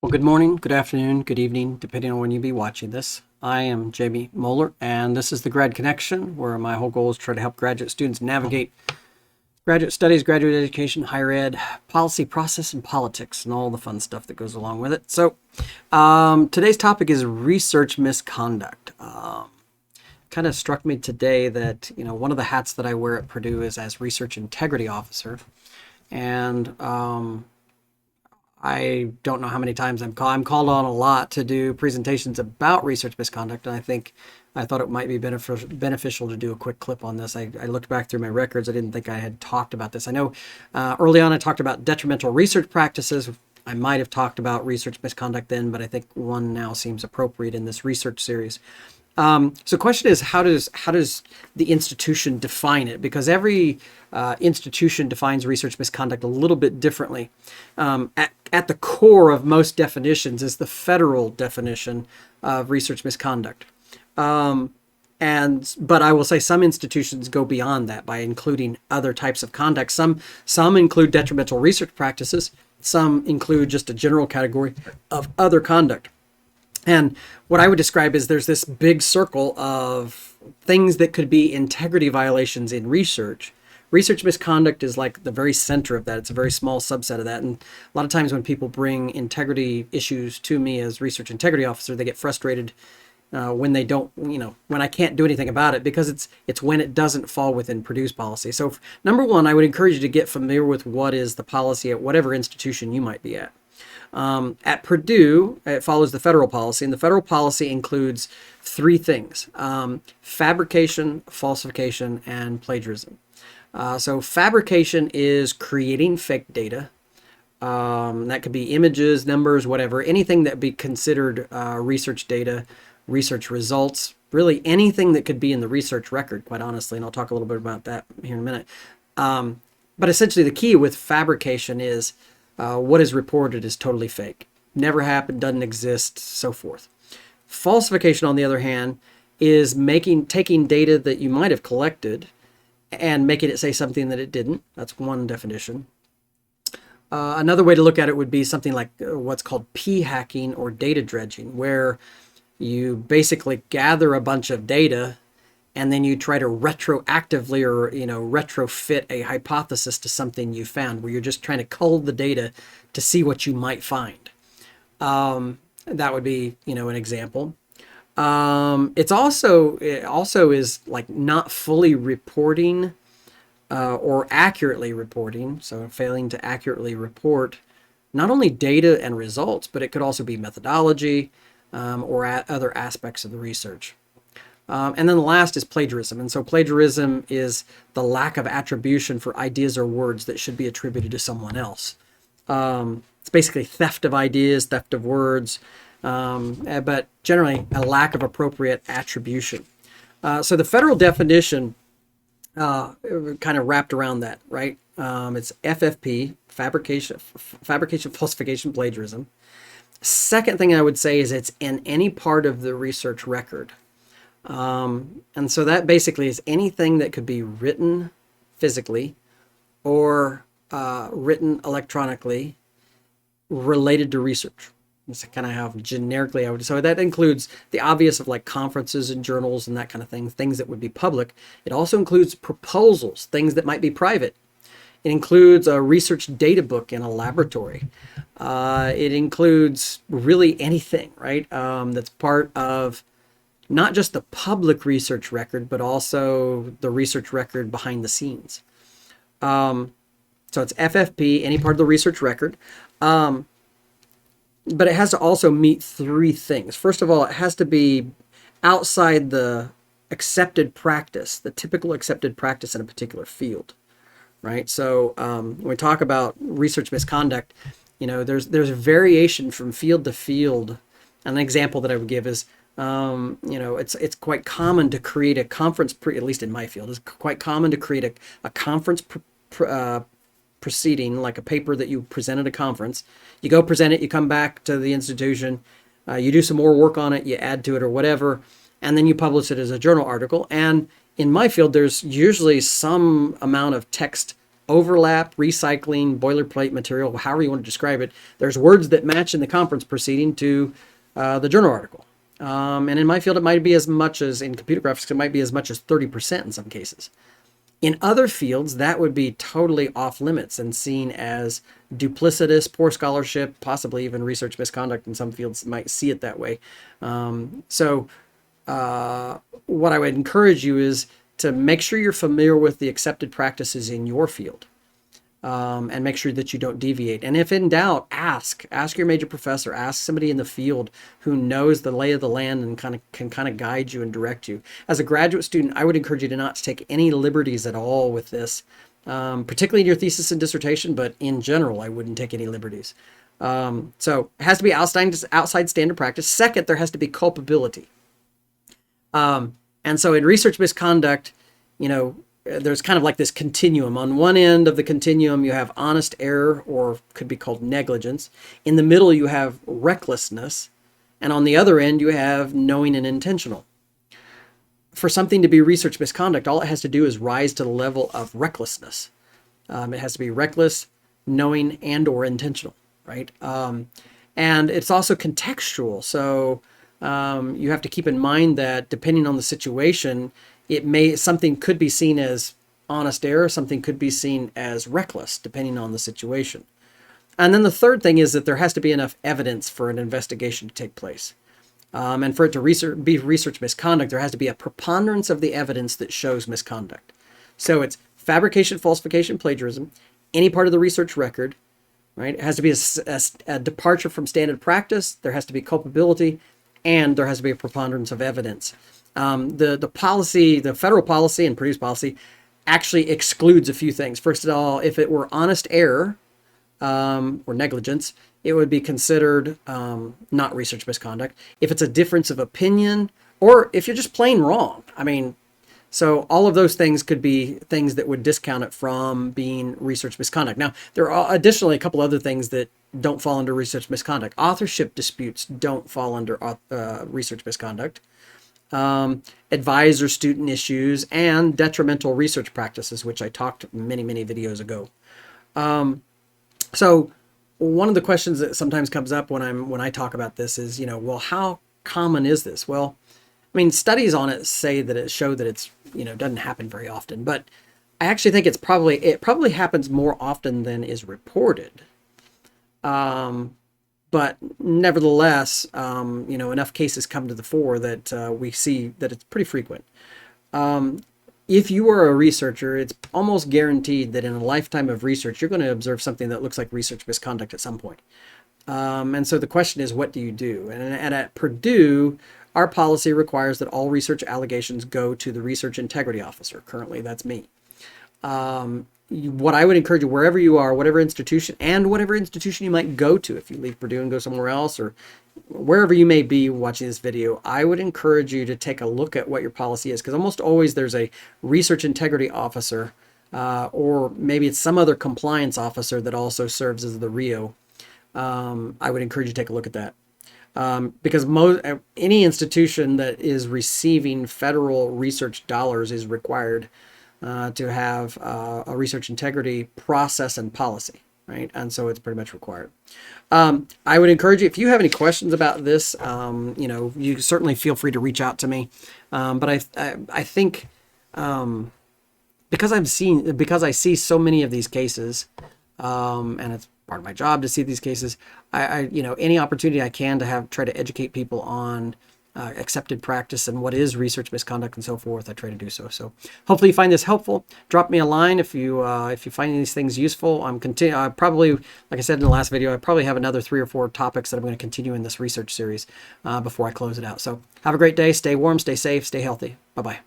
Well, good morning, good afternoon, good evening, depending on when you be watching this. I am Jamie Moeller, and this is the Grad Connection, where my whole goal is to try to help graduate students navigate graduate studies, graduate education, higher ed, policy, process, and politics, and all the fun stuff that goes along with it. So today's topic is research misconduct. Kind of struck me today that, one of the hats that I wear at Purdue is as research integrity officer. And I don't know how many times I'm called on a lot to do presentations about research misconduct, and I thought it might be beneficial to do a quick clip on this. I looked back through my records. I didn't think I had talked about this. I know early on I talked about detrimental research practices. I might have talked about research misconduct then, but I think one now seems appropriate in this research series. So the question is, how does the institution define it? Because every institution defines research misconduct a little bit differently. At the core of most definitions is the federal definition of research misconduct. But I will say some institutions go beyond that by including other types of conduct. Some include detrimental research practices. Some include just a general category of other conduct. And what I would describe is there's this big circle of things that could be integrity violations in research. Research misconduct is like the very center of that. It's a very small subset of that. And a lot of times when people bring integrity issues to me as research integrity officer, they get frustrated when they don't, when I can't do anything about it, because it's when it doesn't fall within Purdue's policy. So number one, I would encourage you to get familiar with what is the policy at whatever institution you might be at. At Purdue, it follows the federal policy, and the federal policy includes three things: fabrication, falsification, and plagiarism. So fabrication is creating fake data. That could be images, numbers, whatever, anything that be considered research data, research results, really anything that could be in the research record, quite honestly, and I'll talk a little bit about that here in a minute. But essentially the key with fabrication is what is reported is totally fake. Never happened, doesn't exist, so forth. Falsification, on the other hand, is taking data that you might have collected and making it say something that it didn't. That's one definition. Another way to look at it would be something like what's called p-hacking or data dredging, where you basically gather a bunch of data and then you try to retroactively or retrofit a hypothesis to something you found, where you're just trying to cull the data to see what you might find. That would be an example. It also is like not fully reporting or accurately reporting, so failing to accurately report not only data and results, but it could also be methodology or other aspects of the research. And then the last is plagiarism. And so plagiarism is the lack of attribution for ideas or words that should be attributed to someone else. It's basically theft of ideas, theft of words, but generally a lack of appropriate attribution. So the federal definition kind of wrapped around that, right? It's FFP, fabrication, falsification, plagiarism. Second thing I would say is it's in any part of the research record. And so that basically is anything that could be written physically or written electronically related to research. That's kind of how generically I would. So that includes the obvious of like conferences and journals and that kind of thing, things that would be public. It also includes proposals, things that might be private. It includes a research data book in a laboratory. It includes really anything, right? That's part of not just the public research record, but also the research record behind the scenes. So it's FFP, any part of the research record. But it has to also meet three things. First of all, it has to be outside the accepted practice, the typical accepted practice in a particular field, right? So when we talk about research misconduct, there's variation from field to field. An example that I would give is, it's quite common to create a conference, at least in my field, it's quite common to create a conference proceeding, like a paper that you present at a conference. You go present it, you come back to the institution, you do some more work on it, you add to it or whatever, and then you publish it as a journal article. And in my field, there's usually some amount of text overlap, recycling, boilerplate material, however you want to describe it. There's words that match in the conference proceeding to the journal article. And in my field, it might be as much as, in computer graphics, it might be as much as 30% in some cases. In other fields, that would be totally off limits and seen as duplicitous, poor scholarship, possibly even research misconduct. In some fields might see it that way. What I would encourage you is to make sure you're familiar with the accepted practices in your field, and make sure that you don't deviate. And if in doubt, ask your major professor, ask somebody in the field who knows the lay of the land and can guide you and direct you. As a graduate student, I would encourage you to not take any liberties at all with this, particularly in your thesis and dissertation, but in general, I wouldn't take any liberties. So it has to be outside standard practice. Second, there has to be culpability. And so in research misconduct, there's kind of like this continuum. On one end of the continuum, you have honest error, or could be called negligence. In the middle, you have recklessness. And on the other end, you have knowing and intentional. For something to be research misconduct, all it has to do is rise to the level of recklessness. It has to be reckless, knowing, and or intentional, right? And it's also contextual. So you have to keep in mind that depending on the situation, something could be seen as honest error, something could be seen as reckless, depending on the situation. And then the third thing is that there has to be enough evidence for an investigation to take place. And for it to be research misconduct, there has to be a preponderance of the evidence that shows misconduct. So it's fabrication, falsification, plagiarism, any part of the research record, right? It has to be a departure from standard practice, there has to be culpability, and there has to be a preponderance of evidence. The policy, the federal policy and Purdue's policy actually excludes a few things. First of all, if it were honest error or negligence, it would be considered not research misconduct. If it's a difference of opinion, or if you're just plain wrong. So all of those things could be things that would discount it from being research misconduct. Now, there are additionally a couple other things that don't fall under research misconduct. Authorship disputes don't fall under research misconduct. Advisor-student issues, and detrimental research practices, which I talked many, many videos ago. So one of the questions that sometimes comes up when I talk about this is, well, how common is this? Well, studies on it show that it's, doesn't happen very often, but I actually think it probably happens more often than is reported. But nevertheless, enough cases come to the fore that we see that it's pretty frequent. If you are a researcher, it's almost guaranteed that in a lifetime of research, you're going to observe something that looks like research misconduct at some point. And so the question is, what do you do? And at Purdue, our policy requires that all research allegations go to the research integrity officer. Currently, that's me. What I would encourage you, wherever you are, whatever institution you might go to, if you leave Purdue and go somewhere else, or wherever you may be watching this video, I would encourage you to take a look at what your policy is, because almost always there's a research integrity officer, or maybe it's some other compliance officer that also serves as the RIO. I would encourage you to take a look at that. Because any institution that is receiving federal research dollars is required to have a research integrity process and policy, right? And so it's pretty much required. I would encourage you, if you have any questions about this, you certainly feel free to reach out to me. But I think because I see so many of these cases, and it's part of my job to see these cases, any opportunity I can to try to educate people on accepted practice and what is research misconduct and so forth, I try to do so. So hopefully you find this helpful. Drop me a line if you find these things useful. I probably, like I said in the last video, I probably have another 3 or 4 topics that I'm going to continue in this research series before I close it out. So have a great day. Stay warm, stay safe, stay healthy. Bye-bye.